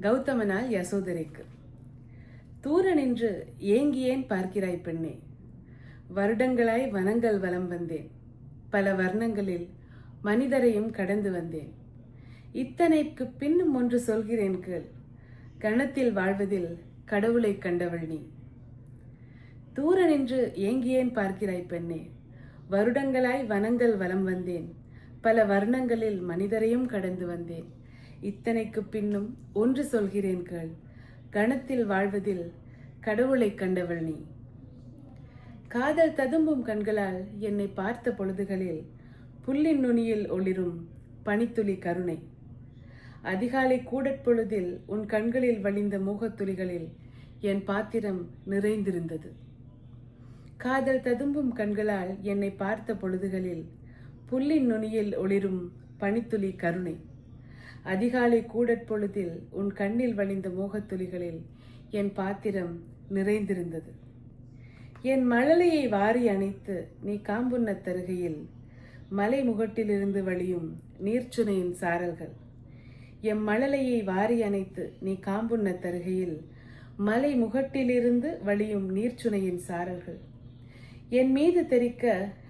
கௌதமனால் யசோதரைக்கு. தூர நின்று ஏங்கியேன் பார்க்கிறாய் பெண்ணே, வருடங்களாய் வனங்கள் வலம் வந்தேன், பல வர்ணங்களில் மனிதரையும் கடந்து வந்தேன். இத்தனைக்கு பின்னும் ஒன்று சொல்கிறேன் கேள், கணத்தில் வாழ்வதில் கடவுளை கண்டவள் நீ. தூர நின்று ஏங்கியேன் பார்க்கிறாய் பெண்ணே, வருடங்களாய் வனங்கள் வலம் வந்தேன், பல வர்ணங்களில் மனிதரையும் கடந்து வந்தேன். இத்தனைக்கு பின்னும் ஒன்று சொல்கிறேன் கேள், கணத்தில் வாழ்வதில் கடவுளை கண்டவள் நீ. காதல் ததும்பும் கண்களால் என்னை பார்த்த பொழுதுகளில் புல்லின் நுனியில் ஒளிரும் பனித்துளி கருணை. அதிகாலை கூடற்பொழுதில் உன் கண்களில் வழிந்த மோகத்துளிகளில் என் பாத்திரம் நிறைந்திருந்தது. காதல் ததும்பும் கண்களால் என்னை பார்த்த பொழுதுகளில் புல்லின் நுனியில் ஒளிரும் பனித்துளி கருணை. அதிகாலை கூடற்பொழுதில் உன் கண்ணில் வழிந்த மோகத்துளிகளில் என் பாத்திரம் நிறைந்திருந்தது. என் மழலையை வாரி அணைத்து நீ காம்புண்ண தருகையில் மலை முகட்டிலிருந்து வழியும் நீர்ச்சுனையின் சாரல்கள். எம் மழலையை வாரி அணைத்து நீ காம்புண்ண தருகையில் மலை முகட்டிலிருந்து வழியும் நீர்ச்சுனையின் சாரல்கள். என் மீது தெரிக்க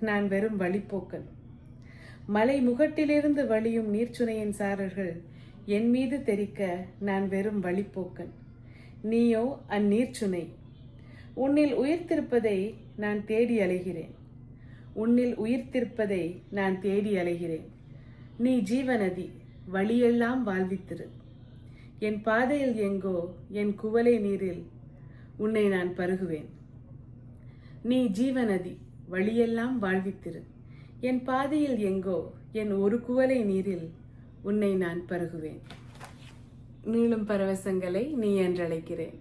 நான் வெறும் வழிப்போக்கன். மலை முகட்டிலிருந்து வழியும் நீர்ச்சுனையின் சாரல்கள் என் மீது தெரிக்க நான் வெறும் வழிப்போக்கன். நீயோ அந்நீர்ச்சுனை. உன்னில் உயிர்த்திருப்பதை நான் தேடி அலைகிறேன். உன்னில் உயிர்த்திருப்பதை நான் தேடி அலைகிறேன். நீ ஜீவநதி, வழியெல்லாம் வாழ்வித்திரு. என் பாதையில் எங்கோ என் குவளை நீரில் உன்னை நான் பருகுவேன். நீ ஜீவநதி, வழியெல்லாம் வாழ்வித்திரு. என் பாதையில் எங்கோ என் ஒரு குவளை நீரில் உன்னை நான் பருகுவேன். நீளும் பரவசங்களை நீ என்றழைக்கிறேன்.